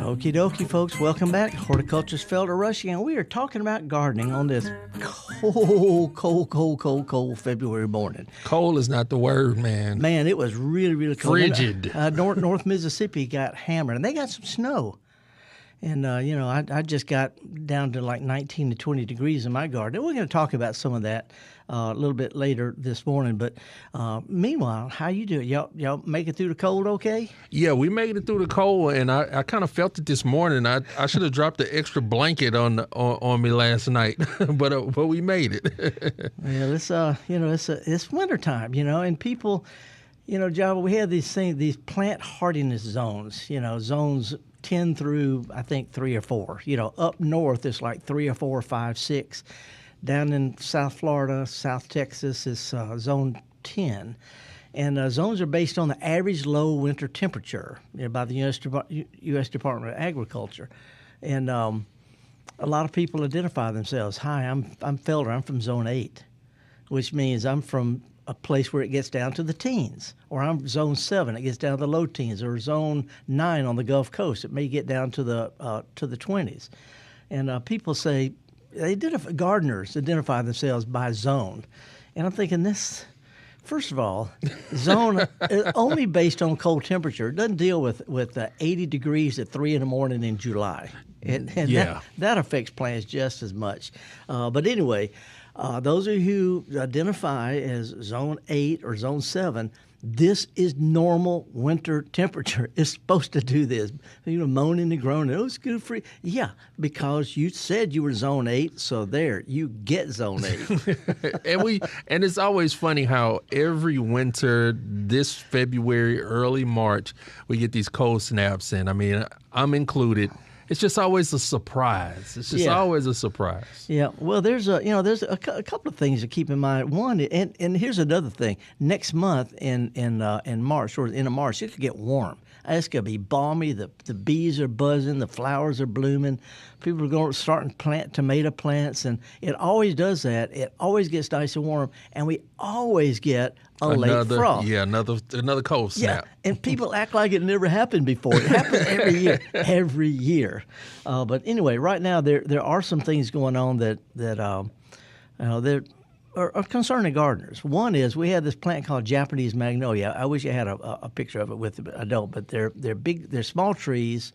Okie dokie, folks. Welcome back. Horticulturist Felder Rushing, and we are talking about gardening on this cold February morning. Cold is not the word, man. Man, it was really, really cold. Frigid. North Mississippi got hammered, and they got some snow. And, I just got down to like 19 to 20 degrees in my garden. We're going to talk about some of that a little bit later this morning. But meanwhile, how you doing? Y'all make it through the cold okay? Yeah, we made it through the cold, and I kind of felt it this morning. I should have dropped the extra blanket on me last night, but we made it. Yeah, it's wintertime, and people, Java, we have these plant hardiness zones, zones 10 through, I think, 3 or 4. Up north, it's like 3 or 4, 5, 6. Down in South Florida, South Texas, is zone 10. And zones are based on the average low winter temperature by the U.S. Department of Agriculture. And a lot of people identify themselves. Hi, I'm Felder. I'm from zone 8, which means I'm from a place where it gets down to the teens, or I'm zone 7, it gets down to the low teens, or zone 9 on the Gulf Coast, it may get down to the 20s. And people say, gardeners identify themselves by zone. And I'm thinking this, first of all, zone only based on cold temperature. It doesn't deal with 80 degrees at 3 in the morning in July. And yeah. that affects plants just as much. But anyway, those of you who identify as zone 8 or zone 7, this is normal winter temperature. It's supposed to do this. Moaning and groaning, it's good for you. Yeah, because you said you were zone 8, so there, you get zone 8. and it's always funny how every winter, this February, early March, we get these cold snaps, and I mean, I'm included. It's just always a surprise. It's just always a surprise. Yeah. Well, there's a couple of things to keep in mind. One, and here's another thing. Next month in March, or in March, it could get warm. It's going to be balmy. The bees are buzzing. The flowers are blooming. People are going to start to plant tomato plants, and it always does that. It always gets nice and warm, and we always get late frost. Yeah, another cold snap. Yeah, and people act like it never happened before. It happens every year. But anyway, right now there are some things going on that are concerning gardeners. One is we have this plant called Japanese magnolia. I wish I had a picture of it with it, but I don't. But they're big. They're small trees.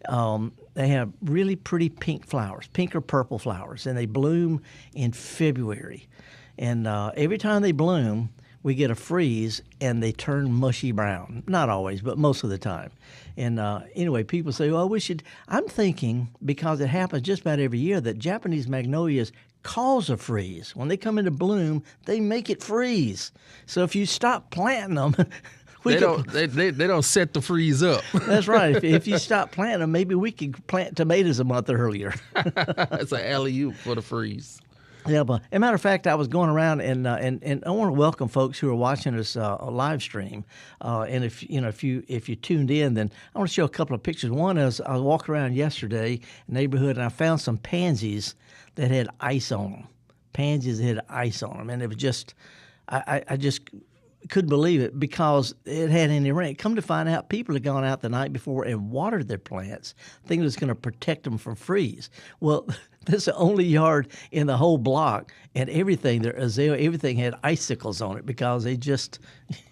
They have really pretty pink flowers, pink or purple flowers, and they bloom in February. And every time they bloom, we get a freeze, and they turn mushy brown. Not always, but most of the time. And anyway, people say, well, we should. I'm thinking, because it happens just about every year, that Japanese magnolias cause a freeze. When they come into bloom, they make it freeze. So if you stop planting them, they don't set the freeze up. That's right. If you stop planting them, maybe we could plant tomatoes a month earlier. It's an alley-oop for the freeze. Yeah, but as a matter of fact, I was going around and I want to welcome folks who are watching us live stream. And if you tuned in, then I want to show a couple of pictures. One is I walked around yesterday in the neighborhood, and I found some pansies that had ice on them. Pansies that had ice on them, and it was just I just couldn't believe it because it had any rain. Come to find out, people had gone out the night before and watered their plants, thinking it was going to protect them from freeze. Well, this is the only yard in the whole block, and everything everything had icicles on it because they just,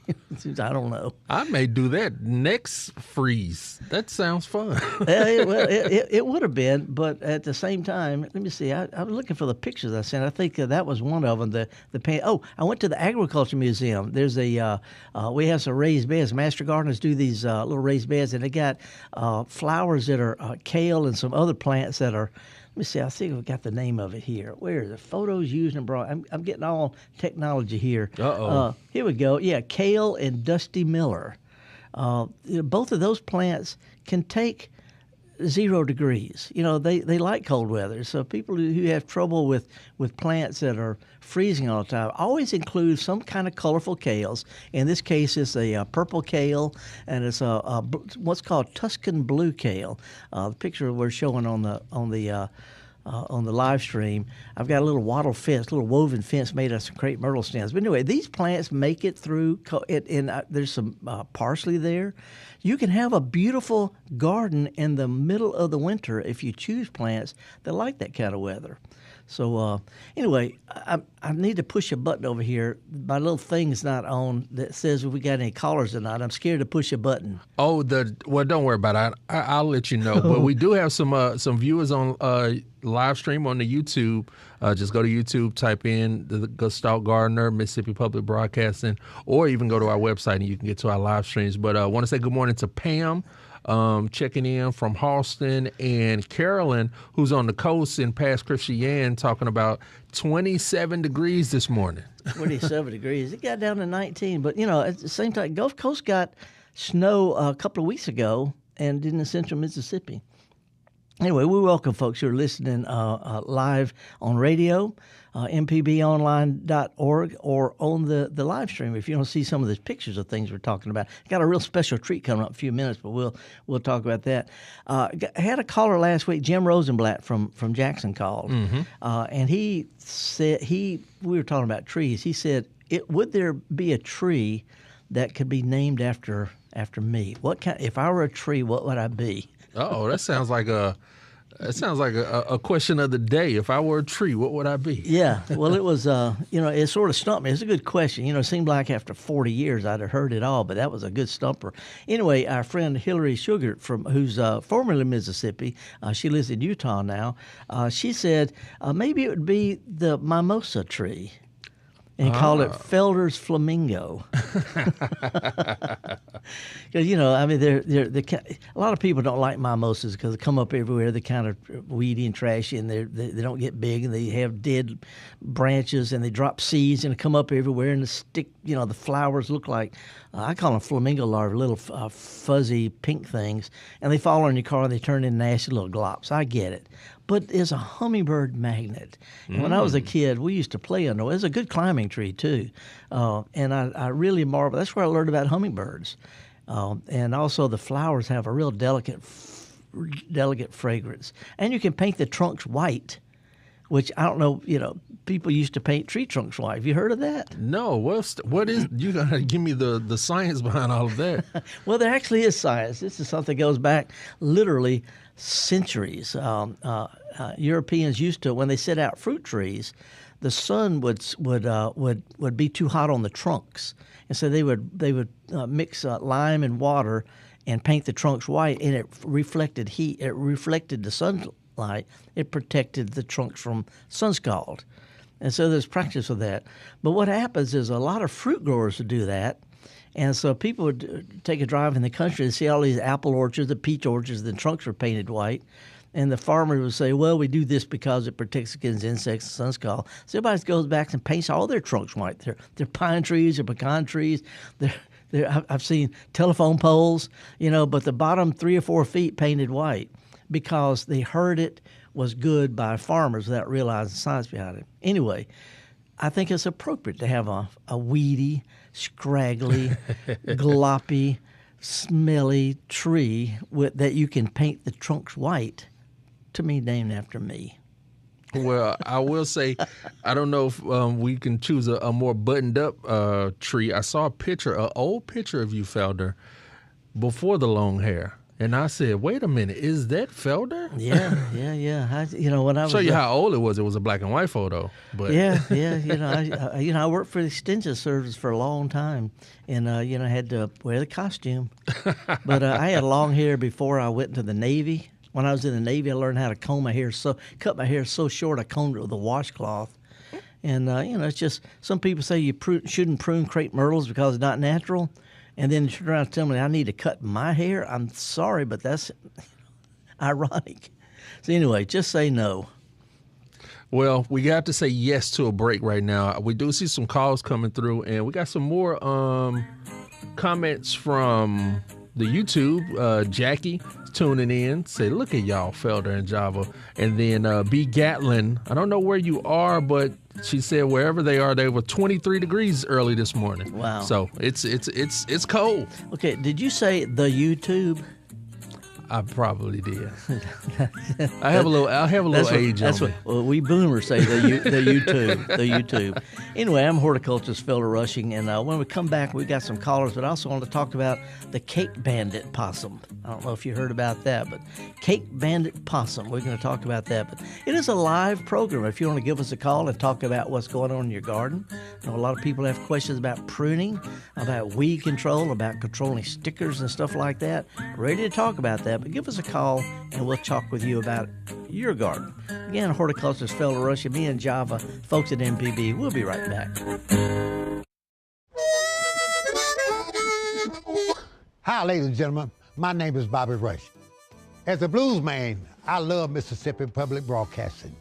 I don't know. I may do that next freeze. That sounds fun. It would have been, but at the same time, let me see. I was looking for the pictures I sent. I think that was one of them. I went to the Agriculture Museum. There's we have some raised beds. Master gardeners do these little raised beds, and they got flowers that are kale and some other plants that are. Let me see. I think I've got the name of it here. Where is it? Photos used and brought. I'm getting all technology here. Here we go. Yeah, kale and Dusty Miller. Both of those plants can take 0 degrees. They like cold weather. So people who have trouble with plants that are freezing all the time always include some kind of colorful kales. In this case, it's a purple kale, and it's what's called Tuscan blue kale. The picture we're showing on the on the live stream. I've got a little wattle fence, little woven fence made out of some crepe myrtle stems. But anyway, these plants make it through, and there's some parsley there. You can have a beautiful garden in the middle of the winter if you choose plants that like that kind of weather. So anyway, I need to push a button over here. My little thing's not on that says if we got any callers or not. I'm scared to push a button. Oh, well, don't worry about it. I'll let you know. But we do have some viewers on live stream on the YouTube. Just go to YouTube, type in the Gestalt Gardener, Mississippi Public Broadcasting, or even go to our website and you can get to our live streams. But I want to say good morning to Pam. Checking in from Halston, and Carolyn, who's on the coast in past Christian, talking about 27 degrees this morning. 27 degrees. It got down to 19. But, at the same time, Gulf Coast got snow a couple of weeks ago and in the central Mississippi. Anyway, we welcome folks who are listening live on radio, mpbonline.org, or on the live stream. If you want to see some of the pictures of things we're talking about, got a real special treat coming up in a few minutes, but we'll talk about that. I had a caller last week, Jim Rosenblatt from Jackson called, and he said we were talking about trees. He said, would there be a tree that could be named after me? If I were a tree, what would I be? Oh, that sounds like a question of the day. If I were a tree, what would I be? Yeah, well, it was, it sort of stumped me. It's a good question. It seemed like after 40 years I'd have heard it all, but that was a good stumper. Anyway, our friend Hillary Sugar, who's formerly Mississippi, she lives in Utah now, she said maybe it would be the mimosa tree. And he called it Felder's flamingo. Because, a lot of people don't like mimosas because they come up everywhere. They're kind of weedy and trashy, and they don't get big, and they have dead branches, and they drop seeds, and they come up everywhere, and the flowers look like, I call them flamingo larvae, little fuzzy pink things, and they fall on your car, and they turn into nasty little glops. I get it. But it's a hummingbird magnet. And when I was a kid, we used to play under it. It's a good climbing tree, too. And I really marvel. That's where I learned about hummingbirds. And also the flowers have a real delicate fragrance. And you can paint the trunks white, which I don't know, people used to paint tree trunks white. Have you heard of that? No. What is, you got to give me the science behind all of that. Well, there actually is science. This is something that goes back literally centuries. Europeans used to, when they set out fruit trees, the sun would be too hot on the trunks, and so they would mix lime and water and paint the trunks white, and it reflected heat. It reflected the sunlight. It protected the trunks from sun scald, and so there's practice with that. But what happens is a lot of fruit growers would do that. And so people would take a drive in the country and see all these apple orchards, the peach orchards, the trunks were painted white. And the farmer would say, well, we do this because it protects against insects and sun scald. So everybody goes back and paints all their trunks white. They're pine trees or pecan trees. I've seen telephone poles, but the bottom 3 or 4 feet painted white because they heard it was good by farmers without realizing the science behind it. Anyway, I think it's appropriate to have a weedy, scraggly, gloppy, smelly tree that you can paint the trunks white to be named after me. Well, I will say, I don't know if we can choose a more buttoned up tree. I saw an old picture of you, Felder, before the long hair. And I said, wait a minute, is that Felder? Yeah. When I was show you how old it was a black and white photo. But yeah. I worked for the Extension Service for a long time, and I had to wear the costume. But I had long hair before I went into the Navy. When I was in the Navy, I learned how to cut my hair so short I combed it with a washcloth. And it's just some people say you shouldn't prune crepe myrtles because it's not natural. And then you turn around and tell me I need to cut my hair. I'm sorry, but that's ironic. So anyway, just say no. Well, we got to say yes to a break right now. We do see some calls coming through, and we got some more comments from the YouTube. Jackie tuning in, say, look at y'all, Felder and Java. And then B. Gatlin, I don't know where you are, but she said wherever they are, they were 23 degrees early this morning. Wow. So it's cold. Okay, did you say the YouTube? I probably did. I have a little age on me. Well, we boomers say the YouTube. Anyway, I'm horticulturist Felder Rushing, and when we come back, we got some callers, but I also want to talk about the Cake Bandit possum. I don't know if you heard about that, but Cake Bandit possum, we're going to talk about that. But it is a live program. If you want to give us a call and talk about what's going on in your garden, I know a lot of people have questions about pruning, about weed control, about controlling stickers and stuff like that. Ready to talk about that, but give us a call and we'll talk with you about your garden. Again, horticulturist Felder Rush, me and Java, folks at MPB. We'll be right back. Hi, ladies and gentlemen. My name is Bobby Rush. As a blues man, I love Mississippi Public Broadcasting.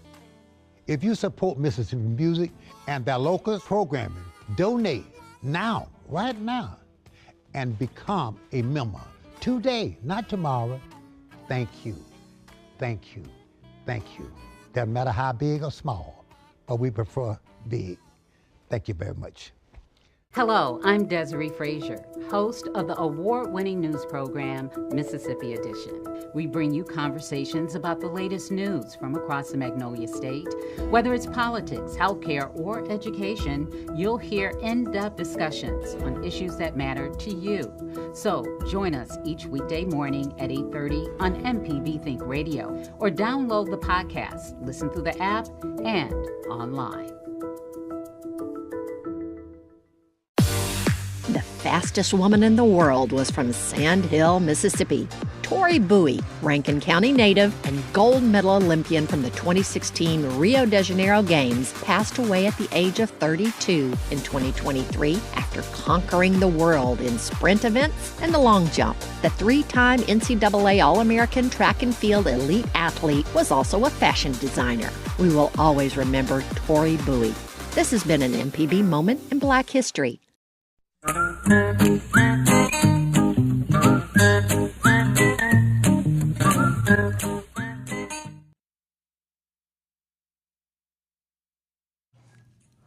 If you support Mississippi music and their local programming, donate now, right now, and become a member today, not tomorrow. Thank you, thank you, thank you. Doesn't matter how big or small, but we prefer big. Thank you very much. Hello, I'm Desiree Frazier, host of the award-winning news program, Mississippi Edition. We bring you conversations about the latest news from across the Magnolia State. Whether it's politics, healthcare, or education, you'll hear in-depth discussions on issues that matter to you. So join us each weekday morning at 8:30 on MPB Think Radio, or download the podcast, listen through the app, and online. The fastest woman in the world was from Sand Hill, Mississippi. Tori Bowie, Rankin County native and gold medal Olympian from the 2016 Rio de Janeiro Games, passed away at the age of 32 in 2023 after conquering the world in sprint events and the long jump. The three-time NCAA All-American track and field elite athlete was also a fashion designer. We will always remember Tori Bowie. This has been an MPB Moment in Black History.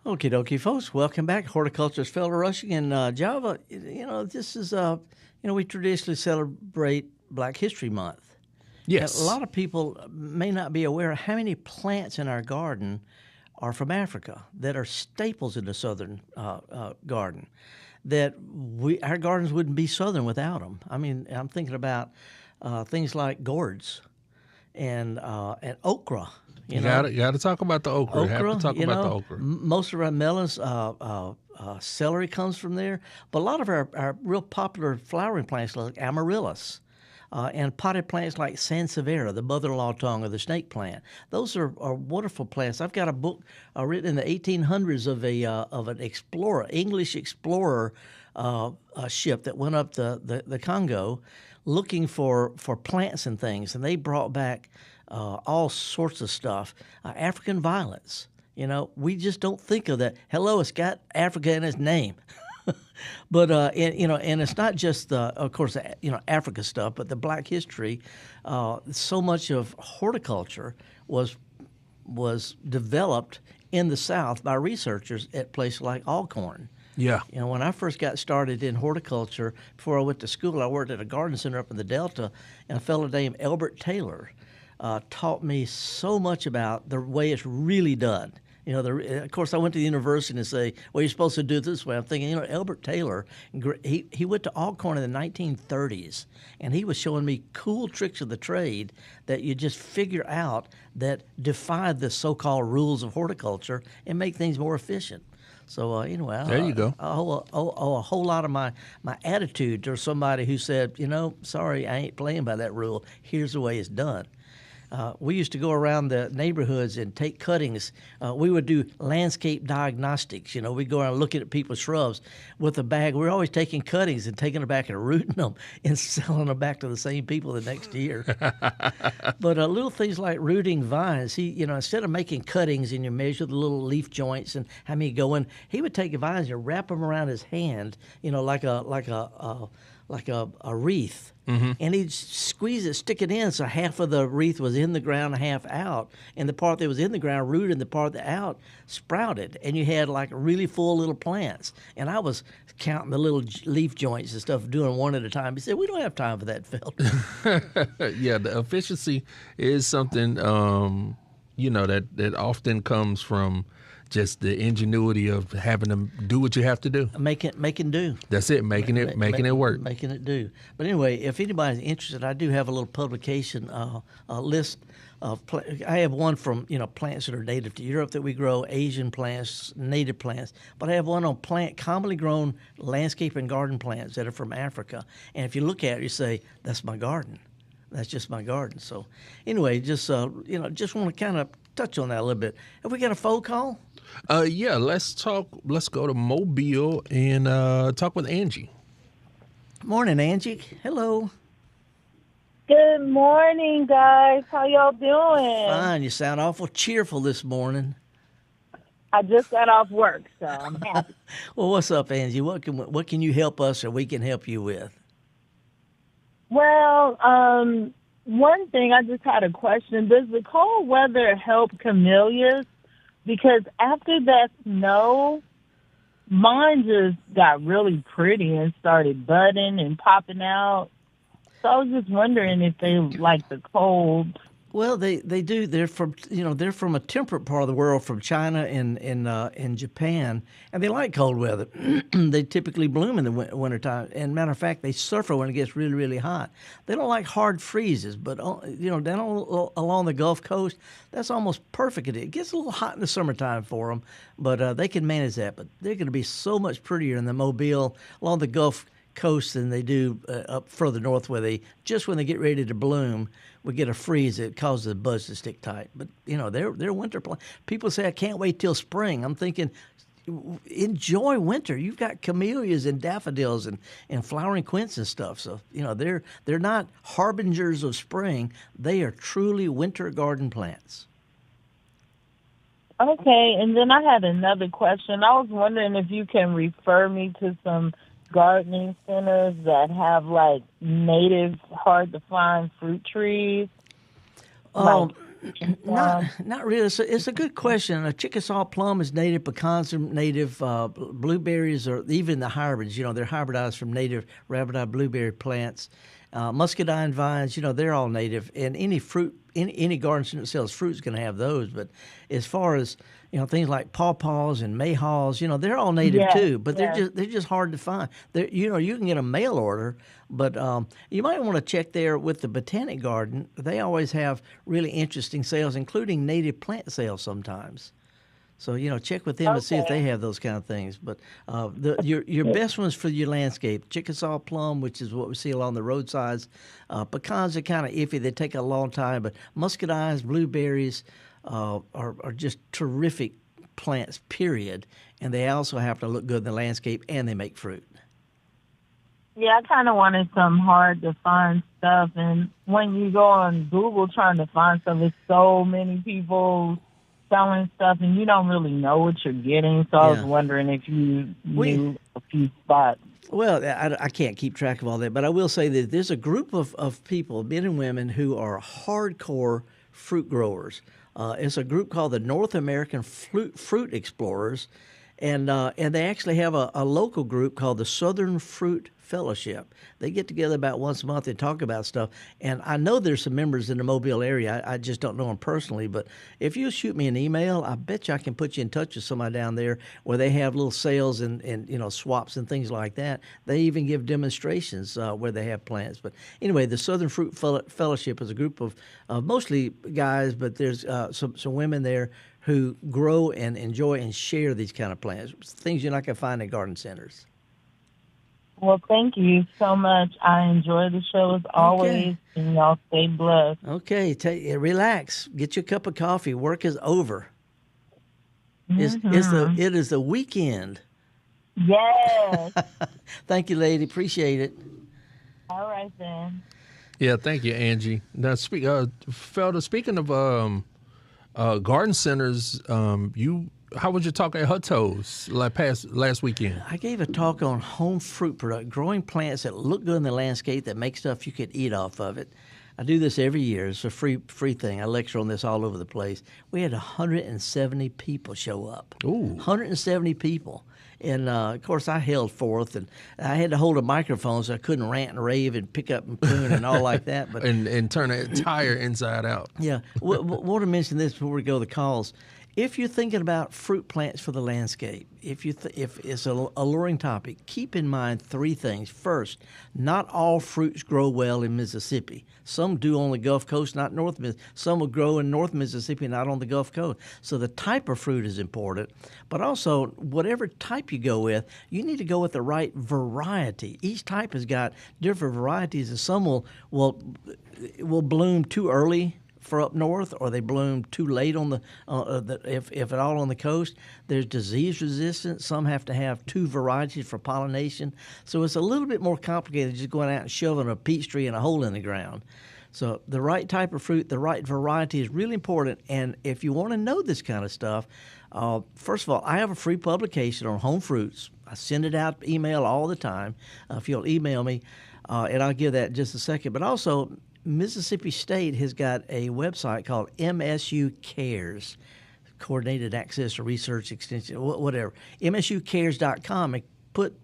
Okie dokie, folks. Welcome back. Horticulturist Felder Rushing and Java. This is, we traditionally celebrate Black History Month. Yes. A lot of people may not be aware of how many plants in our garden are from Africa that are staples in the southern garden. That our gardens wouldn't be southern without them. I mean, I'm thinking about things like gourds and okra. You got to talk about the okra. You have to talk about the okra. Most of our melons, celery comes from there. But a lot of our real popular flowering plants like amaryllis and potted plants like sansevieria, the mother-in-law tongue of the snake plant. Those are wonderful plants. I've got a book written in the 1800s of an explorer, English explorer ship that went up the Congo looking for plants and things, and they brought back all sorts of stuff. African violets. We just don't think of that. Hello, it's got Africa in its name. But and it's not just of course Africa stuff, but the Black history. So much of horticulture was developed in the South by researchers at places like Alcorn. Yeah. When I first got started in horticulture, before I went to school, I worked at a garden center up in the Delta, and a fellow named Elbert Taylor taught me so much about the way it's really done. Of course, I went to the university and say, well, you're supposed to do it this way. I'm thinking, Elbert Taylor, he went to Alcorn in the 1930s, and he was showing me cool tricks of the trade that you just figure out that defy the so-called rules of horticulture and make things more efficient. So anyway, there you go. I owe a whole lot of my attitude to somebody who said, sorry, I ain't playing by that rule. Here's the way it's done. We used to go around the neighborhoods and take cuttings. We would do landscape diagnostics. We'd go around looking at people's shrubs with a bag. We were always taking cuttings and taking them back and rooting them and selling them back to the same people the next year. But little things like rooting vines, instead of making cuttings and you measure the little leaf joints and how many go in, he would take vines and wrap them around his hand, like a a wreath, and he'd squeeze it, stick it in, so half of the wreath was in the ground, half out, and the part that was in the ground rooted, and the part that out sprouted, and you had like really full little plants. And I was counting the little leaf joints and stuff, doing one at a time. He said, "We don't have time for that, Felder." Yeah, the efficiency is something that often comes from just the ingenuity of having them do what you have to do. Making do. That's it, making it work. Making it do. But anyway, if anybody's interested, I do have a little publication list of I have one from plants that are native to Europe that we grow, Asian plants, native plants. But I have one on commonly grown landscape and garden plants that are from Africa. And if you look at it, you say, "That's my garden. That's just my garden." So anyway, just want to kind of touch on that a little bit. Have we got a phone call? Yeah, let's talk. Let's go to Mobile and talk with Angie. Morning, Angie. Hello. Good morning, guys. How y'all doing? Fine. You sound awful cheerful this morning. I just got off work, so I'm happy. Well, what's up, Angie? What can you help us, or we can help you with? Well, one thing, I just had a question. Does the cold weather help camellias? Because after that snow, mine just got really pretty and started budding and popping out. So I was just wondering if they like the cold. Well, they do. They're from a temperate part of the world, from China and Japan, and they like cold weather. They typically bloom in the wintertime. And matter of fact, they suffer when it gets really, really hot. They don't like hard freezes, but down along the Gulf Coast, that's almost perfect. It gets a little hot in the summertime for them, but they can manage that. But they're going to be so much prettier in the Mobile along the Gulf Coast than they do up further north, where just when they get ready to bloom, we get a freeze that causes the buds to stick tight. But they're winter plants. People say, "I can't wait till spring." I'm thinking, enjoy winter. You've got camellias and daffodils and flowering quince and stuff. So they're not harbingers of spring. They are truly winter garden plants. Okay, and then I had another question. I was wondering if you can refer me to some gardening centers that have like native, hard to find fruit trees. Not really. It's a good question. A Chickasaw plum is native. Pecans are native. Blueberries are even the hybrids. They're hybridized from native rabbit-eyed blueberry plants. Muscadine vines. They're all native. And any fruit, any garden that sells fruit is going to have those. But as far as things like pawpaws and mayhaws, they're all native too, but they're just hard to find. You can get a mail order, but you might want to check there with the Botanic Garden. They always have really interesting sales, including native plant sales sometimes. So check with them and see if they have those kind of things. But your best ones for your landscape: Chickasaw plum, which is what we see along the roadsides. Pecans are kind of iffy; they take a long time. But muscadines, blueberries are just terrific plants, period. And they also have to look good in the landscape, and they make fruit. Yeah, I kind of wanted some hard to find stuff. And when you go on Google trying to find stuff, there's so many people selling stuff, and you don't really know what you're getting. So I was wondering if you knew a few spots. Well, I can't keep track of all that, but I will say that there's a group of people, men and women, who are hardcore fruit growers. It's a group called the North American Fruit Explorers, and they actually have a local group called the Southern Fruit Fellowship. They get together about once a month and talk about stuff. And I know there's some members in the Mobile area. I just don't know them personally. But if you shoot me an email, I bet you I can put you in touch with somebody down there where they have little sales and swaps and things like that. They even give demonstrations where they have plants. But anyway, the Southern Fruit Fellowship is a group of mostly guys, but there's some women there who grow and enjoy and share these kind of plants, things you're not going to find in garden centers. Well, thank you so much. I enjoy the show as always, and y'all stay blessed. Okay, relax. Get your cup of coffee. Work is over. Mm-hmm. It is the weekend. Yes. Thank you, lady. Appreciate it. All right, then. Yeah, thank you, Angie. Now, Felder, speaking of garden centers, you how was your talk at Hutto's last weekend? I gave a talk on home fruit product, growing plants that look good in the landscape that make stuff you could eat off of it. I do this every year. It's a free thing. I lecture on this all over the place. We had 170 people show up. Ooh. 170 people. And, of course, I held forth, and I had to hold a microphone so I couldn't rant and rave and pick up and prune and all like that. But and turn an entire inside out. Yeah. Want to mention this before we go to the calls. If you're thinking about fruit plants for the landscape, if it's an alluring topic, keep in mind three things. First, not all fruits grow well in Mississippi. Some do on the Gulf Coast, not North Mississippi. Some will grow in North Mississippi, not on the Gulf Coast. So the type of fruit is important. But also, whatever type you go with, you need to go with the right variety. Each type has got different varieties, and some will bloom too early for up north, or they bloom too late on if at all on the coast. There's disease resistance. Some have to have two varieties for pollination. So it's a little bit more complicated than just going out and shoving a peach tree in a hole in the ground. So the right type of fruit, the right variety is really important. And if you want to know this kind of stuff, first of all, I have a free publication on home fruits. I send it out email all the time. If you'll email me, and I'll give that in just a second. But also, Mississippi State has got a website called MSU Cares, Coordinated Access to Research Extension, whatever, msucares.com, and put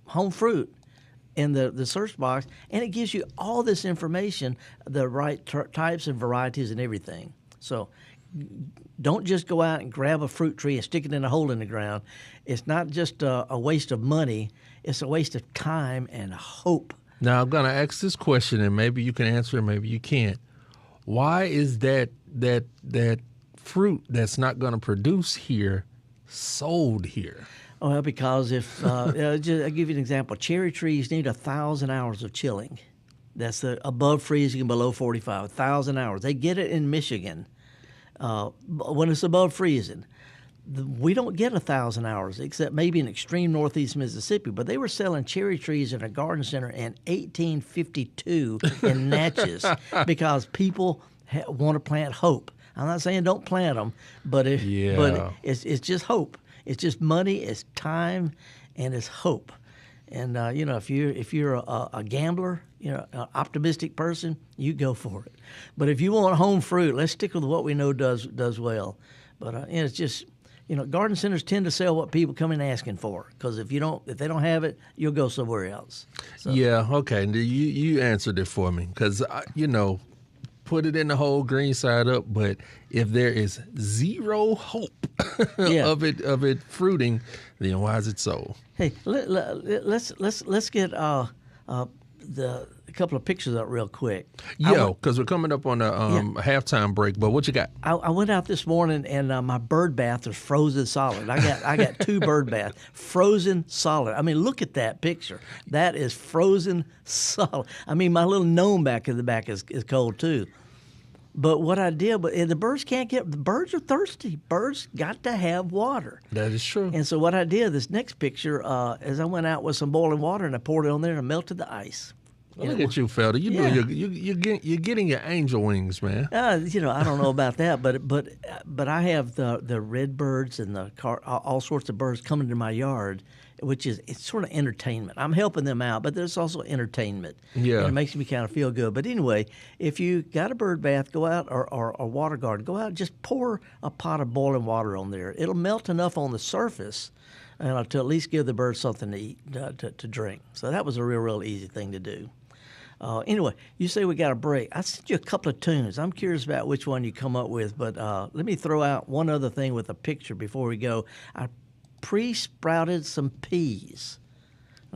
home fruit in the search box, and it gives you all this information, the right types and varieties and everything. So don't just go out and grab a fruit tree and stick it in a hole in the ground. It's not just a waste of money. It's a waste of time and hope. Now, I'm going to ask this question, and maybe you can answer it, maybe you can't. Why is that fruit that's not going to produce here sold here? Well, because if I'll give you an example. Cherry trees need 1,000 hours of chilling. That's above freezing and below 45, 1,000 hours. They get it in Michigan when it's above freezing. We don't get 1,000 hours, except maybe in extreme northeast Mississippi. But they were selling cherry trees in a garden center in 1852 in Natchez because people want to plant hope. I'm not saying don't plant them, but it's just hope. It's just money, it's time, and it's hope. And if you're a gambler, an optimistic person, you go for it. But if you want home fruit, let's stick with what we know does well. But it's just. Garden centers tend to sell what people come in asking for, because if they don't have it, you'll go somewhere else. So. Yeah, okay. You answered it for me, because put it in the whole green side up. But if there is zero hope of it fruiting, then why is it sold? Hey, let's get a couple of pictures up real quick. Yeah, because we're coming up on a halftime break. But what you got? I went out this morning and my bird bath was frozen solid. I got two bird baths, frozen solid. I mean, look at that picture. That is frozen solid. I mean, my little gnome back in the back is cold too. But what I did, the birds the birds are thirsty. Birds got to have water. That is true. And so what I did, this next picture, is I went out with some boiling water and I poured it on there and I melted the ice. Look at you, Felder. You're getting your angel wings, man. I don't know about that, but I have the red birds and all sorts of birds coming to my yard, it's sort of entertainment. I'm helping them out, but there's also entertainment. Yeah, and it makes me kind of feel good. But anyway, if you got a bird bath, go out or a water garden, go out and just pour a pot of boiling water on there. It'll melt enough on the surface to at least give the birds something to eat, to drink. So that was a real easy thing to do. Anyway, you say we got a break. I sent you a couple of tunes. I'm curious about which one you come up with, but let me throw out one other thing with a picture before we go. I pre-sprouted some peas,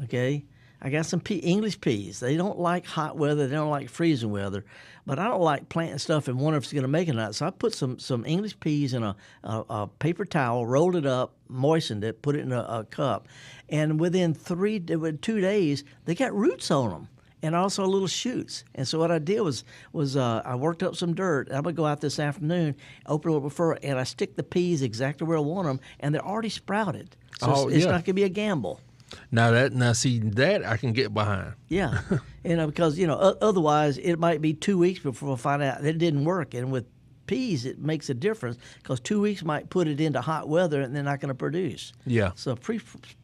okay? I got some English peas. They don't like hot weather. They don't like freezing weather, but I don't like planting stuff and wonder if it's going to make it or not. So I put some English peas in a paper towel, rolled it up, moistened it, put it in a cup, and within 2 days, they got roots on them. And also little shoots. And so what I did was I worked up some dirt. I'm going to go out this afternoon, open a little fur, and I stick the peas exactly where I want them, and they're already sprouted. So it's not going to be a gamble. Now see, that I can get behind. Yeah. Because, otherwise it might be 2 weeks before we'll find out that it didn't work. And with peas, it makes a difference because 2 weeks might put it into hot weather and they're not going to produce. Yeah. So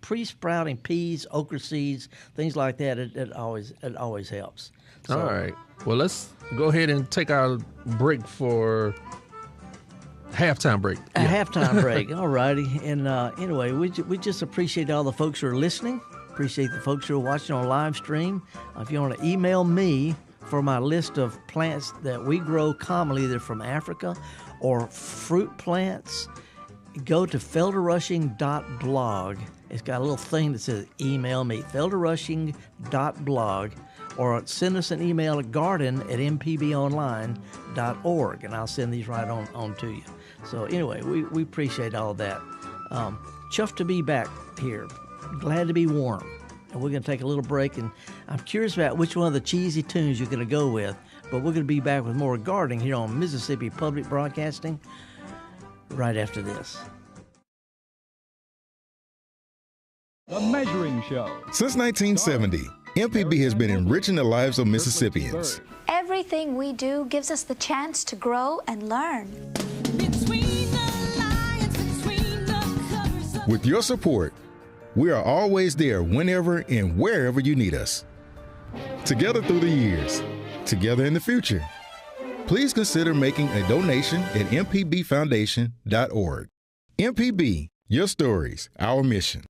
pre-sprouting peas, okra seeds, things like that, it always helps. So, All right. Well, let's go ahead and take our break for halftime break. A halftime break. All righty. And anyway, we just appreciate all the folks who are listening. Appreciate the folks who are watching on live stream. If you want to email me for my list of plants that we grow commonly, either from Africa or fruit plants, go to felderrushing.blog. It's got a little thing that says email me, felderrushing.blog, or send us an email at garden@mpbonline.org, and I'll send these right on to you. So anyway, we appreciate all of that. Chuffed to be back here. Glad to be warm. And we're going to take a little break, and I'm curious about which one of the cheesy tunes you're going to go with, but we're going to be back with more gardening here on Mississippi Public Broadcasting right after this. The Measuring Show. Since 1970, MPB has been enriching the lives of Mississippians. Everything we do gives us the chance to grow and learn. With your support, we are always there whenever and wherever you need us. Together through the years, together in the future. Please consider making a donation at mpbfoundation.org. MPB, your stories, our mission.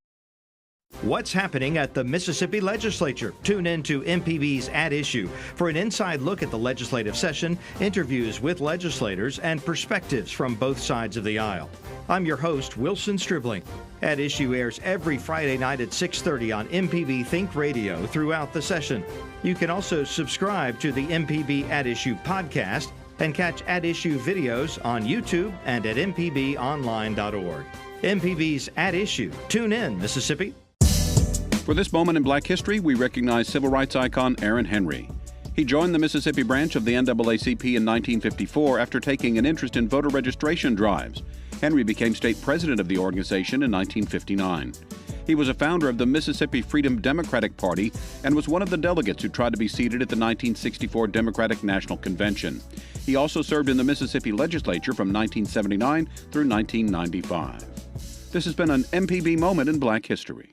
What's happening at the Mississippi Legislature? Tune in to MPB's At Issue for an inside look at the legislative session, interviews with legislators, and perspectives from both sides of the aisle. I'm your host, Wilson Stribling. At Issue airs every Friday night at 6:30 on MPB Think Radio throughout the session. You can also subscribe to the MPB At Issue podcast and catch At Issue videos on YouTube and at mpbonline.org. MPB's At Issue. Tune in, Mississippi. For this moment in Black history, we recognize civil rights icon Aaron Henry. He joined the Mississippi branch of the NAACP in 1954 after taking an interest in voter registration drives. Henry became state president of the organization in 1959. He was a founder of the Mississippi Freedom Democratic Party and was one of the delegates who tried to be seated at the 1964 Democratic National Convention. He also served in the Mississippi legislature from 1979 through 1995. This has been an MPB Moment in Black History.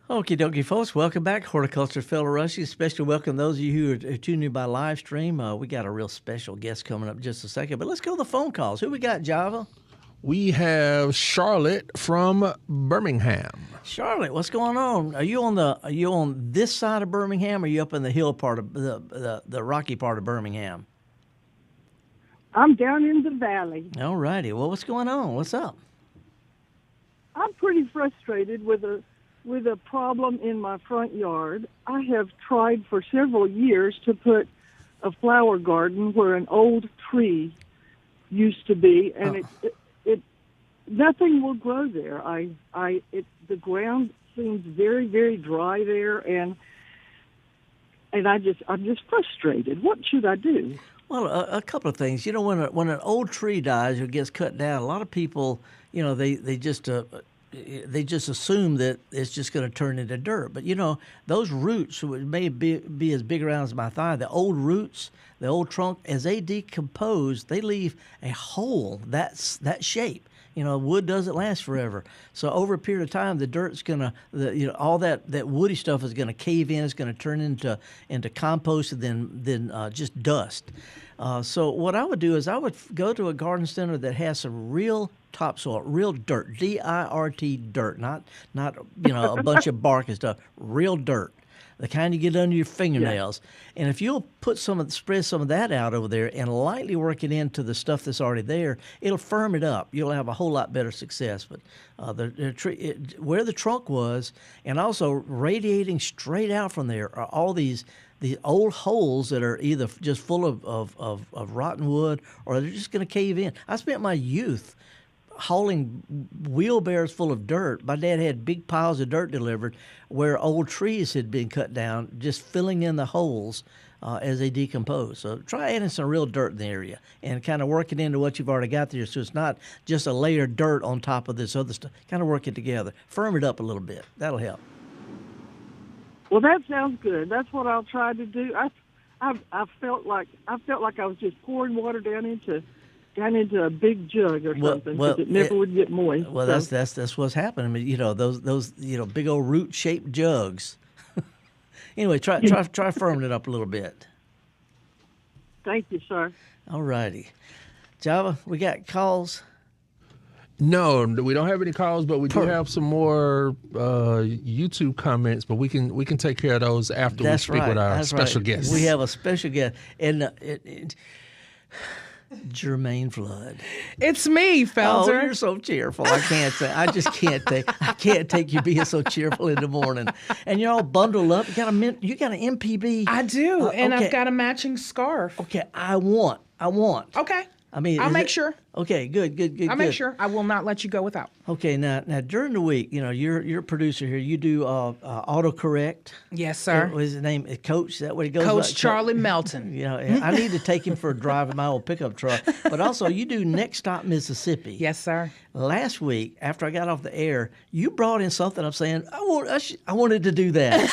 Okie dokie, folks. Welcome back. Horticulture Felder Rushing. Especially welcome those of you who are tuning in by live stream. We got a real special guest coming up in just a second. But let's go to the phone calls. Who we got, Java? We have Charlotte from Birmingham. Charlotte, what's going on? Are you on this side of Birmingham, or are you up in the hill part of the rocky part of Birmingham? I'm down in the valley. All righty. Well, what's going on? What's up? I'm pretty frustrated with a problem in my front yard. I have tried for several years to put a flower garden where an old tree used to be, and it nothing will grow there. The ground seems very, very dry there, and I'm just frustrated. What should I do? Well, a couple of things. You know, when an old tree dies or gets cut down, a lot of people, you know, they just assume that it's just going to turn into dirt. But, you know, those roots may be as big around as my thigh. The old roots, the old trunk, as they decompose, they leave a hole that shape. You know, wood doesn't last forever. So over a period of time, the dirt's going to, all that woody stuff is going to cave in. It's going to turn into compost and then just dust. So what I would do is I would go to a garden center that has some real topsoil, real dirt, D-I-R-T, dirt, not a bunch of bark and stuff, real dirt, the kind you get under your fingernails. Yeah. And if you'll spread some of that out over there and lightly work it into the stuff that's already there, it'll firm it up. You'll have a whole lot better success. But the tree, where the trunk was, and also radiating straight out from there are all these old holes that are either just full of rotten wood or they're just going to cave in. I spent my youth hauling wheelbarrows full of dirt. My dad had big piles of dirt delivered where old trees had been cut down, just filling in the holes as they decompose. So try adding some real dirt in the area and kind of work it into what you've already got there, so it's not just a layer of dirt on top of this other stuff. Kind of work it together. Firm it up a little bit. That'll help. Well, that sounds good. That's what I'll try to do. I felt like I was just pouring water down into a big jug or something, because it never would get moist. Well, so. that's what's happening. I mean, those big old root shaped jugs. Anyway, try firming it up a little bit. Thank you, sir. All righty, Java, we got calls. No, we don't have any calls, but we do have some more YouTube comments. But we can take care of those after we speak with our special guest. We have a special guest, and Jermaine Flood. It's me, Felder. Oh, you're so cheerful. I can't take you being so cheerful in the morning. And you're all bundled up. You got an MPB. I do, and I've got a matching scarf. Okay, I want. Okay. I mean, I'll make sure. Okay, good. I'll make sure. I will not let you go without. Okay, now during the week, you're a producer here. You do autocorrect. Yes, sir. What is his name? Coach? Is that what he goes? Coach Charlie Melton. I need to take him for a drive in my old pickup truck. But also, you do Next Stop Mississippi. Yes, sir. Last week, after I got off the air, you brought in something. I'm saying I wanted to do that.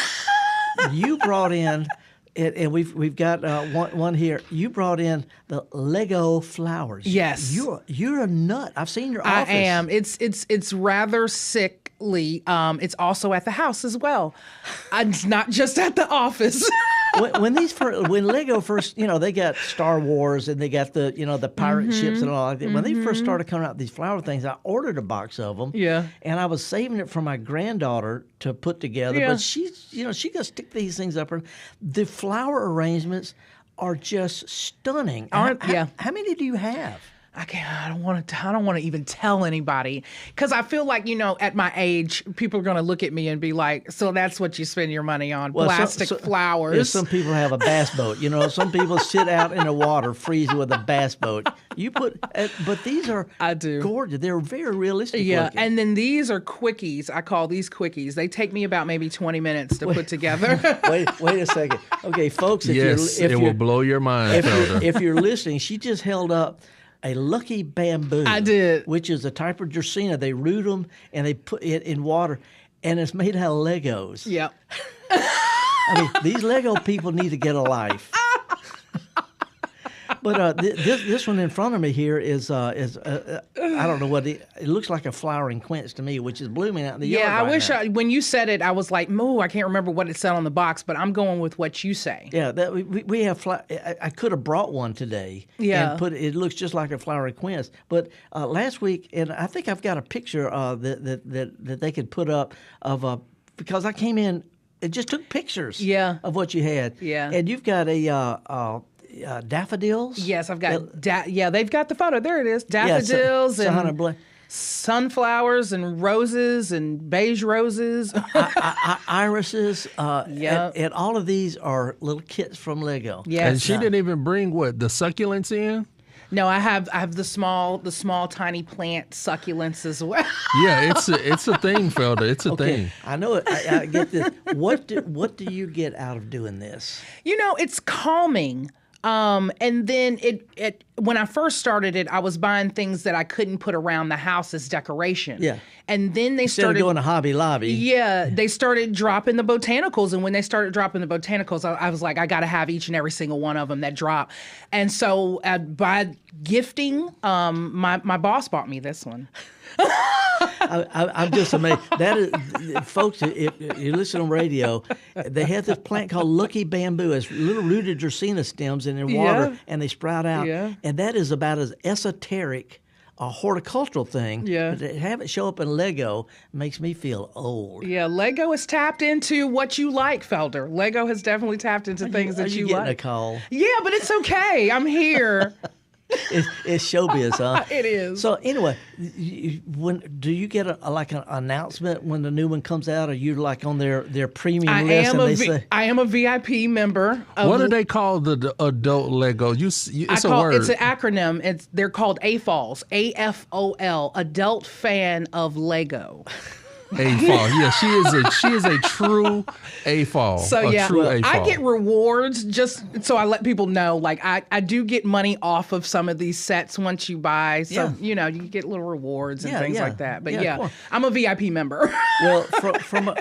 You brought in. And we've got one here. You brought in the Lego flowers. Yes, you're a nut. I've seen your office. I am. It's rather sickly. It's also at the house as well. It's not just at the office. when Lego first, they got Star Wars and they got the pirate ships and all that. When they first started coming out with these flower things, I ordered a box of them. Yeah. And I was saving it for my granddaughter to put together. Yeah. But she got to stick these things up. The flower arrangements are just stunning. How many do you have? I don't want to even tell anybody, because I feel like, at my age, people are going to look at me and be like, so that's what you spend your money on, plastic flowers. Yeah, some people have a bass boat. Some people sit out in the water freezing with a bass boat. But these are gorgeous. They're very realistic looking. And then these are quickies. I call these quickies. They take me about maybe 20 minutes to put together. Wait a second. Okay, folks, it will blow your mind, Felder. If you're listening, she just held up a lucky bamboo. I did. Which is a type of Dracaena. They root them and they put it in water, and it's made out of Legos. Yep. I mean, these Lego people need to get a life. But this one in front of me here is I don't know what it looks like, a flowering quince to me, which is blooming out in the yard. Yeah, I wish when you said it, I was like, I can't remember what it said on the box, but I'm going with what you say. Yeah, we have I could have brought one today. Yeah, and it looks just like a flowering quince. But last week, and I think I've got a picture that they could put up of because I came in. It just took pictures. Yeah. Of what you had. Yeah, and you've got a. Daffodils? Yes, I've got. They've got the photo. There it is. Daffodils and sunflowers and roses and beige roses, irises. And all of these are little kits from Lego. Yes. And she didn't even bring the succulents in. No, I have the small tiny plant succulents as well. Yeah, it's a thing, Felder. It's a thing. I know it. I get this. What do you get out of doing this? It's calming. And then it when I first started it, I was buying things that I couldn't put around the house as decoration. Yeah. And then they Instead started of going to Hobby Lobby. Yeah, they started dropping the botanicals, and when they started dropping the botanicals, I was like, I got to have each and every single one of them that drop. And so by gifting, my boss bought me this one. I'm just amazed. That is, folks, if you listen on radio, they have this plant called lucky bamboo. It's little rooted Dracaena stems in water, and they sprout out. Yeah. And that is about as esoteric a horticultural thing. Yeah. But to have it show up in Lego makes me feel old. Yeah, Lego has tapped into what you like, Felder. Lego has definitely tapped into things that you like. Getting a call? Yeah, but it's okay. I'm here. It's showbiz, huh? It is. So anyway, do you get an announcement when the new one comes out? Or you like on their premium list? I am a VIP member. What do they call the adult Lego? It's a word. It's an acronym. They're called AFOLs. AFOL. Adult Fan of Lego. AFOL. Yeah, she is a true AFOL. So yeah, I get rewards just so I let people know. Like I do get money off of some of these sets once you buy. So you get little rewards and things like that. But yeah, I'm a VIP member. Well,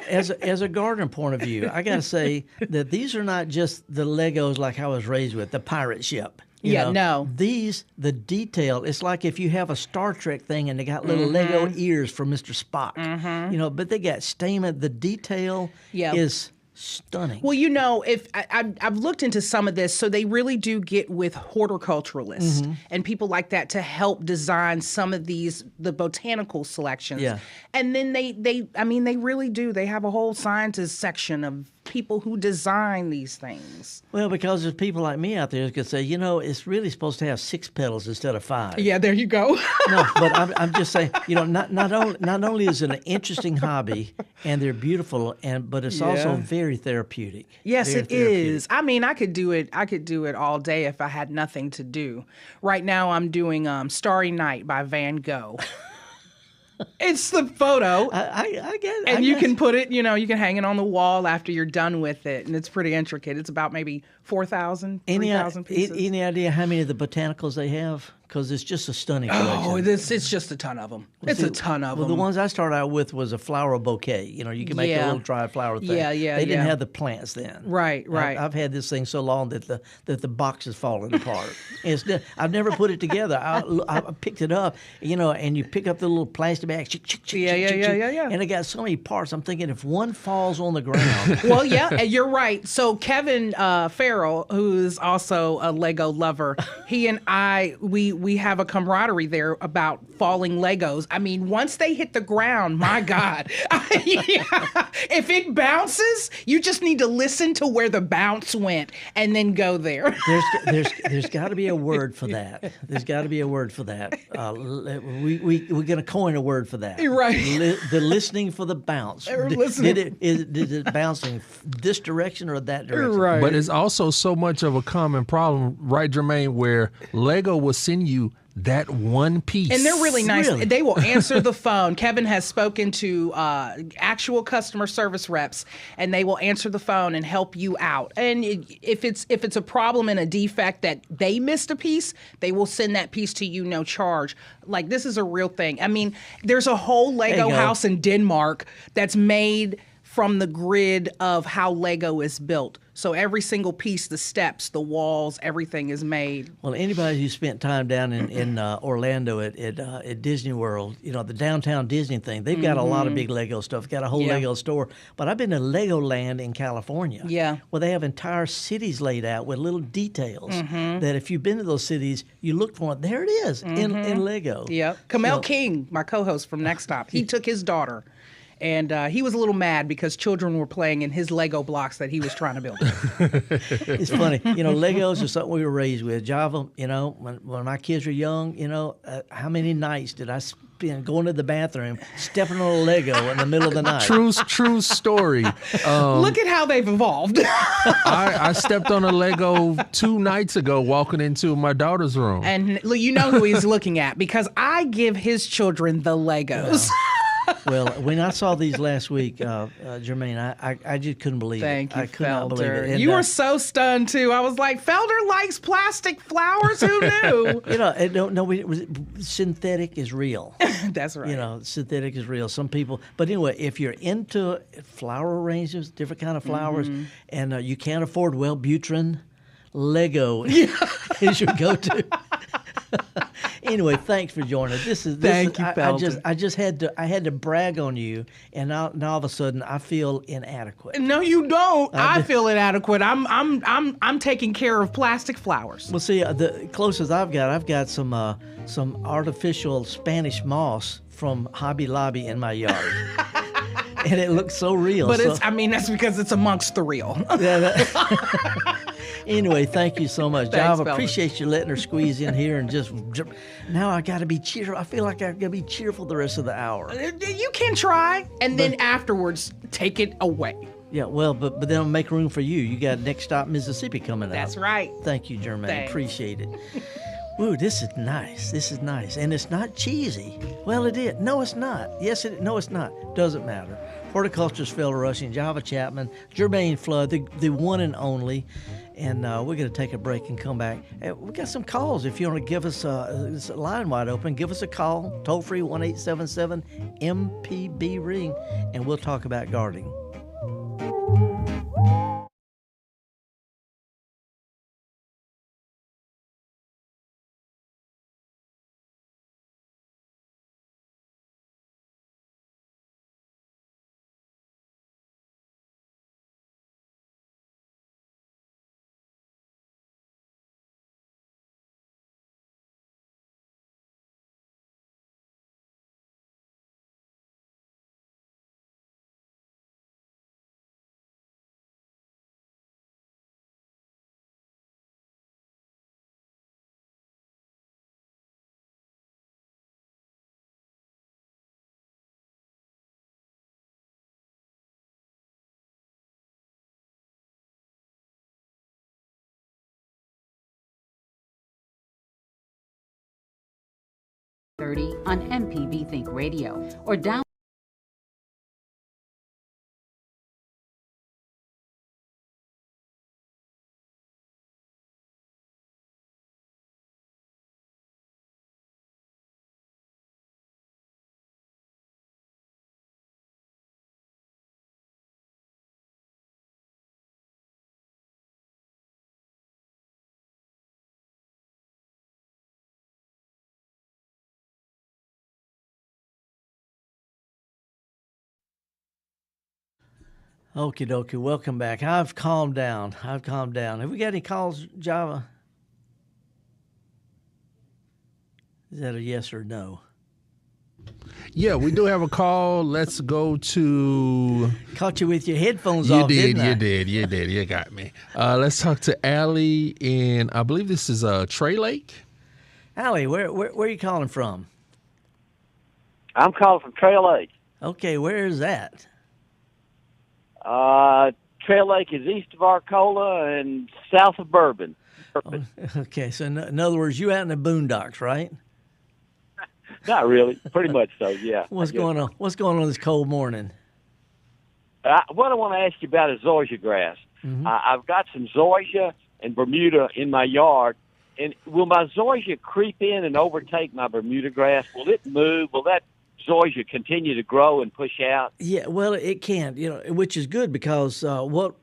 as a gardener point of view, I got to say that these are not just the Legos like I was raised with, the pirate ship. You know, the detail, it's like if you have a Star Trek thing and they got little Lego ears for Mr. Spock, but they got stamen. The detail is stunning. Well, if I've looked into some of this, so they really do get with horticulturalists and people like that to help design some of the botanical selections. Yeah. And then they really do. They have a whole scientist section of people who design these things. Well, because there's people like me out there who could say, it's really supposed to have 6 petals instead of 5. Yeah, there you go. No, but I'm just saying, not only is it an interesting hobby and they're beautiful, but it's also very therapeutic. Yes, it is. I mean, I could do it all day if I had nothing to do. Right now, I'm doing Starry Night by Van Gogh. It's the photo. I get it. And you can put it, you can hang it on the wall after you're done with it. And it's pretty intricate. It's about maybe 4,000, 3,000 pieces. Any idea how many of the botanicals they have? Because it's just a stunning collection. Oh, it's just a ton of them. It's a ton of them. The ones I started out with was a flower bouquet. You can make a little dry flower thing. Yeah. They didn't have the plants then. Right. I've had this thing so long that the box is falling apart. I've never put it together. I picked it up, and you pick up the little plastic bag. Yeah. And it got so many parts. I'm thinking if one falls on the ground. Well, yeah, you're right. So Kevin Farrell, who's also a Lego lover, he and I, we have a camaraderie there about falling Legos. I mean, once they hit the ground, my God. If it bounces, you just need to listen to where the bounce went and then go there. There's got to be a word for that. There's got to be a word for that. We're going to coin a word for that. Right. The listening for the bounce. Did it bounce in this direction or that direction? Right. But it's also so much of a common problem, right, Jermaine, where Lego will send you that one piece. And they're really nice. Really? They will answer the phone. Kevin has spoken to actual customer service reps, and they will answer the phone and help you out. And if it's a problem and a defect that they missed a piece, they will send that piece to you, no charge. Like, this is a real thing. I mean, there's a whole Lego house in Denmark that's made from the grid of how Lego is built. So every single piece, the steps, the walls, everything is made. Well, anybody who spent time down in Orlando at Disney World, the downtown Disney thing, they've got a lot of big Lego stuff. Got a whole Lego store. But I've been to Legoland in California. Yeah. Where they have entire cities laid out with little details that if you've been to those cities, you look for it. There it is in Lego. Yeah. Kamel King, my co-host from Next Stop, he took his daughter. And he was a little mad because children were playing in his Lego blocks that he was trying to build. It's funny. Legos are something we were raised with. Java, when my kids were young, how many nights did I spend going to the bathroom, stepping on a Lego in the middle of the night? True story. Look at how they've evolved. I stepped on a Lego 2 nights ago walking into my daughter's room. And you know who he's looking at, because I give his children the Legos. Yeah. Well, when I saw these last week, Jermaine, I just couldn't believe it. Thank you, I could not believe it. And you were so stunned, too. I was like, Felder likes plastic flowers. Who knew? It was synthetic is real. That's right. Synthetic is real. Some people. But anyway, if you're into flower arrangements, different kind of flowers, and you can't afford Wellbutrin, Lego is your go-to. Anyway, thanks for joining us. Thank you, Felder. I just had to brag on you, and now all of a sudden I feel inadequate. No, you don't. I feel inadequate. I'm taking care of plastic flowers. Well, see, the closest I've got some artificial Spanish moss from Hobby Lobby in my yard. and it looks so real. But that's because it's amongst the real. Anyway, thank you so much, Thanks, Java. Felder. Appreciate you letting her squeeze in here and just. Now I got to be cheerful. I feel like I got to be cheerful the rest of the hour. You can try, and then afterwards take it away. Yeah, well, but then I'll make room for you. You got Next Stop Mississippi coming up. That's right. Thank you, Jermaine. Thanks. Appreciate it. Ooh, this is nice. And it's not cheesy. Well, it is. No, it's not. Yes, no, it's not. Doesn't matter. Horticulturist Felder Rushing, Java Chapman, Jermaine Flood, the one and only. And we're going to take a break and come back. We got some calls. If you want to give us it's a line wide open, give us a call. Toll free 1-877-MPB-RING, and we'll talk about gardening. On MPB Think Radio or down. Okie dokie, welcome back. I've calmed down. Have we got any calls, Java? Is that a yes or no? Yeah, we do have a call. Let's go to... Caught you with your headphones off, didn't I? You did. You got me. Let's talk to Allie in, I believe this is Trey Lake. Allie, where are you calling from? I'm calling from Trail Lake. Okay, where is that? Trail Lake is east of Arcola and south of Bourbon. Okay, so in other words, you out in the boondocks, right? Not really. Pretty much so, yeah. What's going on? What's going on this cold morning? What I want to ask you about is zoysia grass. Mm-hmm. I've got some zoysia and Bermuda in my yard. And will my zoysia creep in and overtake my Bermuda grass? Will it move? Will that zoysia continue to grow and push out? Yeah, well, it can, which is good because what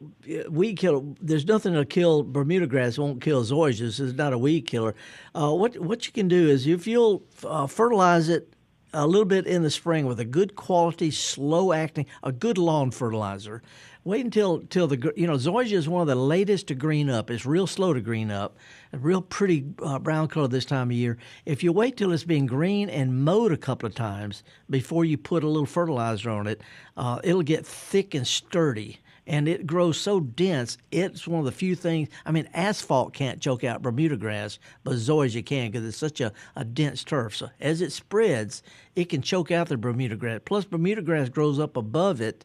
weed killer, there's nothing to kill Bermuda grass. It won't kill zoysias. It's not a weed killer. What you can do is if you'll fertilize it a little bit in the spring with a good quality, slow acting, a good lawn fertilizer. Wait until the zoysia is one of the latest to green up. It's real slow to green up, a real pretty brown color this time of year. If you wait till it's been green and mowed a couple of times before you put a little fertilizer on it, it'll get thick and sturdy. And it grows so dense, it's one of the few things. I mean, asphalt can't choke out Bermuda grass, but zoysia can because it's such a dense turf. So as it spreads, it can choke out the Bermuda grass. Plus, Bermuda grass grows up above it.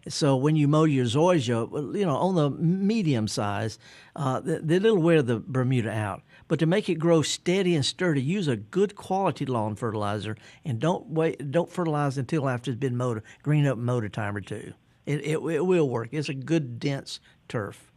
So when you mow your zoysia, on the medium size, it'll wear the Bermuda out. But to make it grow steady and sturdy, use a good quality lawn fertilizer, and don't fertilize until after it's been mowed, green up and mowed a time or two. It will work. It's a good dense turf.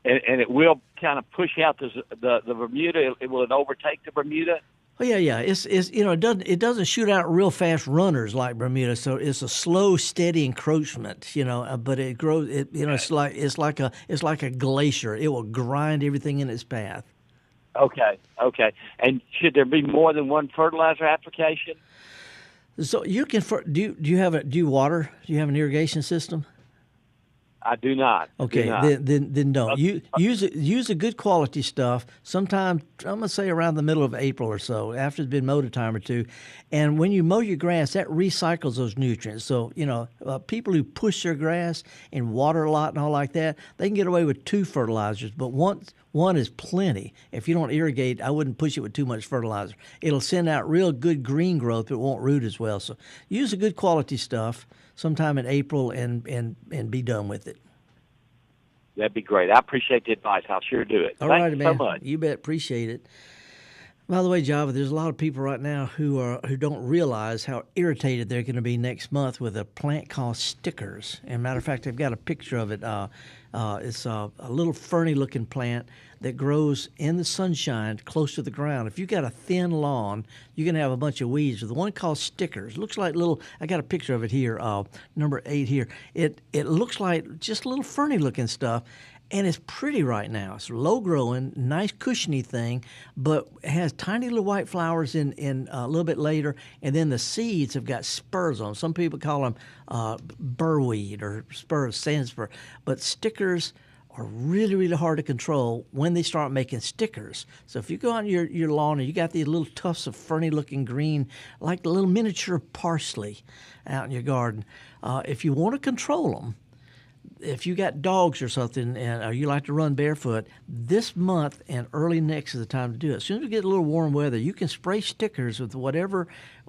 And it will kind of push out the Bermuda. Will it overtake the Bermuda? Oh yeah. It doesn't shoot out real fast runners like Bermuda, so it's a slow, steady encroachment. But it grows. It's like a glacier. It will grind everything in its path. Okay. And should there be more than one fertilizer application? So you can. Do you water? Do you have an irrigation system? I do not. Okay, Do not. then don't. Use a good quality stuff. Sometime, I'm gonna say around the middle of April or so, after it's been mowed a time or two, and when you mow your grass, that recycles those nutrients. So people who push their grass and water a lot and all like that, they can get away with 2 fertilizers, but one is plenty. If you don't irrigate, I wouldn't push it with too much fertilizer. It'll send out real good green growth, but it won't root as well. So use a good quality stuff sometime in April and be done with it. That'd be great. I appreciate the advice. I'll sure do it. All Thank right, you man. so much. You bet. Appreciate it. By the way, Java, there's a lot of people right now who don't realize how irritated they're going to be next month with a plant called stickers. And matter of fact, I've got a picture of it. It's a little ferny-looking plant that grows in the sunshine close to the ground. If you've got a thin lawn, you're going to have a bunch of weeds. The one called stickers looks like little. I got a picture of it here, number 8 here. It looks like just little ferny-looking stuff. And it's pretty right now. It's low growing, nice cushiony thing, but it has tiny little white flowers in a little bit later, and then the seeds have got spurs on them. Some people call them burrweed or sand spur, but stickers are really, really hard to control when they start making stickers. So if you go out on your lawn and you got these little tufts of ferny-looking green, like the little miniature parsley out in your garden, if you want to control them, if you got dogs or something, or you like to run barefoot, this month and early next is the time to do it. As soon as we get a little warm weather, you can spray stickers with whatever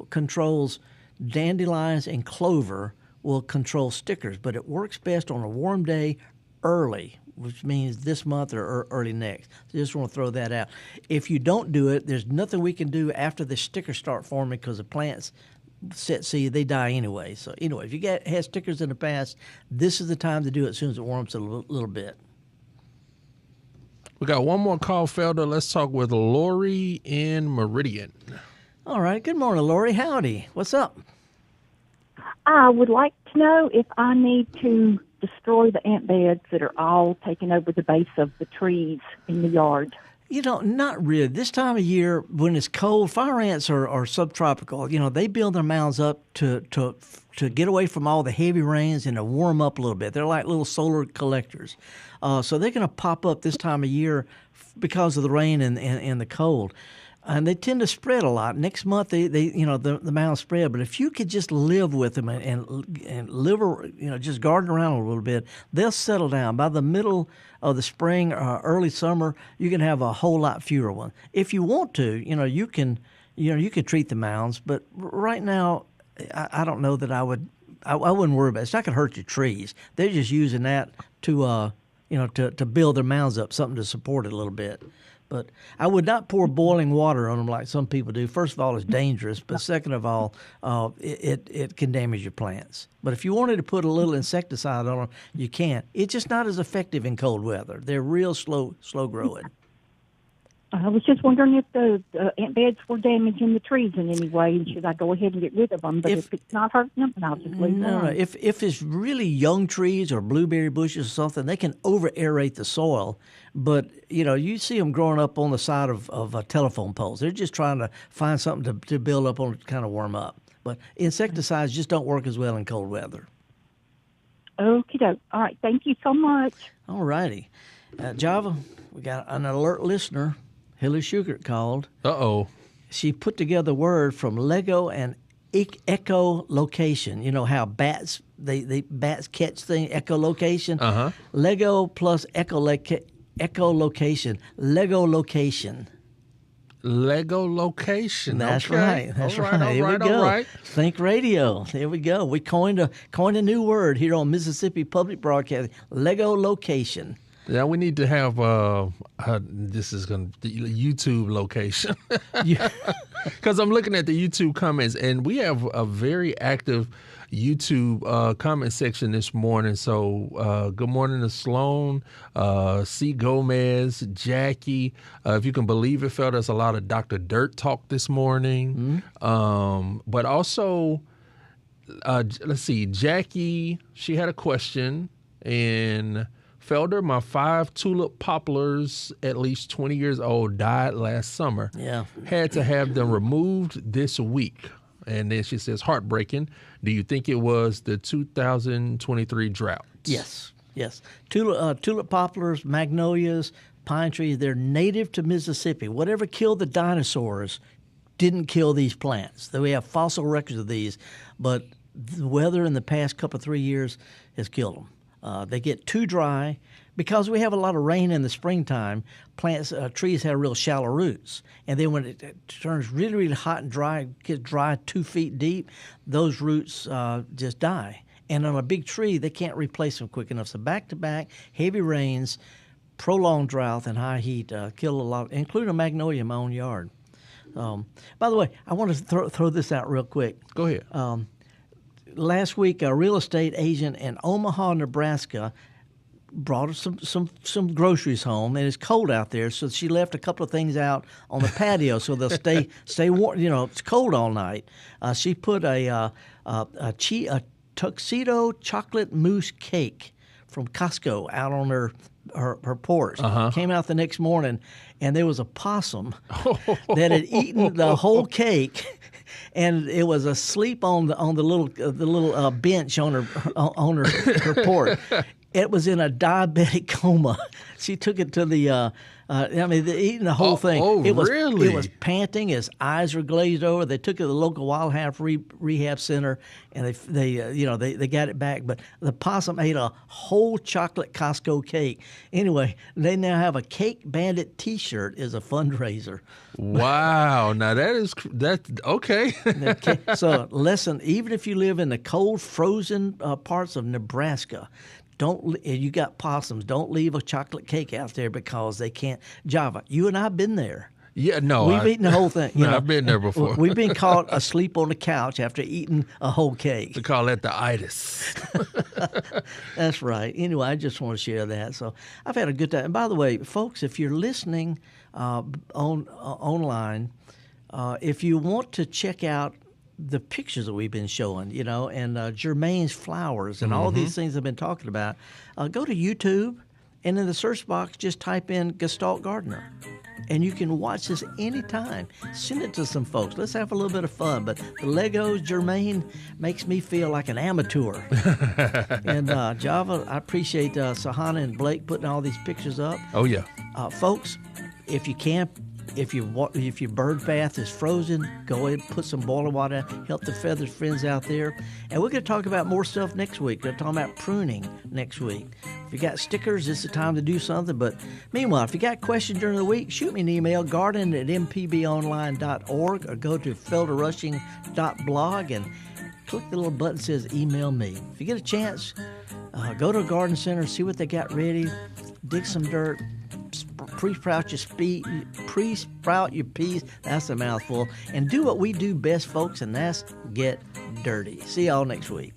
controls dandelions and clover will control stickers. But it works best on a warm day early, which means this month or early next. So just want to throw that out. If you don't do it, there's nothing we can do after the stickers start forming because the plants set seed, they die anyway. So anyway, if you had stickers in the past, this is the time to do it as soon as it warms a little bit. We got one more call, Felder. Let's talk with Lori in Meridian. All right. Good morning, Lori. Howdy. What's up? I would like to know if I need to destroy the ant beds that are all taking over the base of the trees in the yard. Not really. This time of year, when it's cold, fire ants are subtropical. They build their mounds up to get away from all the heavy rains and to warm up a little bit. They're like little solar collectors. So they're going to pop up this time of year because of the rain and the cold. And they tend to spread a lot. Next month, the mounds spread. But if you could just live with them and live, just garden around a little bit, they'll settle down. By the middle of the spring or early summer, you can have a whole lot fewer ones. If you want to, you can treat the mounds. But right now, I don't know that I wouldn't worry about it. It's not going to hurt your trees. They're just using that to build their mounds up, something to support it a little bit. But I would not pour boiling water on them like some people do. First of all, it's dangerous. But second of all, it can damage your plants. But if you wanted to put a little insecticide on them, you can. It's just not as effective in cold weather. They're real slow growing. I was just wondering if the ant beds were damaging the trees in any way, and should I go ahead and get rid of them? But if it's not hurting them, then I'll just leave them alone. If it's really young trees or blueberry bushes or something, they can over-aerate the soil. But, you see them growing up on the side of telephone poles. They're just trying to find something to build up on to kind of warm up. But insecticides just don't work as well in cold weather. Okie doke. All right. Thank you so much. All righty. Java, we got an alert listener. Hilly Schugert called. Uh-oh. She put together a word from Lego and echolocation. You know how bats bats catch things, echolocation? Uh-huh. Lego plus echolocation. Lego location. Lego location. That's okay. right. That's right. Here we go. All right. Think radio. There we go. We coined a new word here on Mississippi Public Broadcasting. Lego location. Yeah, we need to have this is going to the YouTube location because I'm looking at the YouTube comments and we have a very active YouTube comment section this morning. So good morning to Sloan, C. Gomez, Jackie. If you can believe it, Felder, there's a lot of Dr. Dirt talk this morning. Mm-hmm. But also, let's see, Jackie, she had a question and. Felder, my 5 tulip poplars, at least 20 years old, died last summer. Yeah. Had to have them removed this week. And then she says, heartbreaking. Do you think it was the 2023 drought? Yes. Yes. Tulip poplars, magnolias, pine trees, they're native to Mississippi. Whatever killed the dinosaurs didn't kill these plants. We have fossil records of these, but the weather in the past couple of 3 years has killed them. They get too dry. Because we have a lot of rain in the springtime, trees have real shallow roots. And then when it turns really, really hot and dry, gets dry 2 feet deep, those roots just die. And on a big tree, they can't replace them quick enough. So back-to-back, heavy rains, prolonged drought, and high heat kill a lot, including a magnolia in my own yard. By the way, I want to throw this out real quick. Go ahead. Last week, a real estate agent in Omaha, Nebraska, brought some groceries home, and it's cold out there, so she left a couple of things out on the patio so they'll stay warm. You know, it's cold all night. She put a tuxedo chocolate mousse cake from Costco out on her porch. Came out the next morning, and there was a possum that had eaten the whole cake. And it was asleep on the little bench on her porch. It was in a diabetic coma. She took it to the. Eating the whole thing. Really? It was panting. His eyes were glazed over. They took it to the local wildlife rehab center, and they got it back. But the possum ate a whole chocolate Costco cake. Anyway, they now have a Cake Bandit T-shirt as a fundraiser. Wow! Now that's okay. So listen, even if you live in the cold, frozen parts of Nebraska, you got possums. Don't leave a chocolate cake out there because they can't. Java, you and I have been there. Yeah, no. We've eaten the whole thing. I've been there before. We've been caught asleep on the couch after eating a whole cake. We call that the itis. That's right. Anyway, I just want to share that. So I've had a good time. And by the way, folks, if you're listening online, if you want to check out the pictures that we've been showing, and Germain's flowers and all these things I've been talking about, go to YouTube, and in the search box, just type in Gestalt Gardener. And you can watch this anytime. Send it to some folks. Let's have a little bit of fun. But the Legos, Germain, makes me feel like an amateur. And Java, I appreciate Sahana and Blake putting all these pictures up. Oh, yeah. Folks, if you can, if your bird bath is frozen, go ahead and put some boiling water, help the feathers friends out there. And we're going to talk about more stuff next week. We're talking about pruning next week. If you got stickers, it's the time to do something. But meanwhile, if you got questions during the week, shoot me an email, garden@mpbonline.org, or go to felderrushing.blog and click the little button that says email me. If you get a chance, go to a garden center, see what they got ready, dig some dirt, pre-sprout your peas, that's a mouthful, and do what we do best, folks, and that's get dirty. See y'all next week.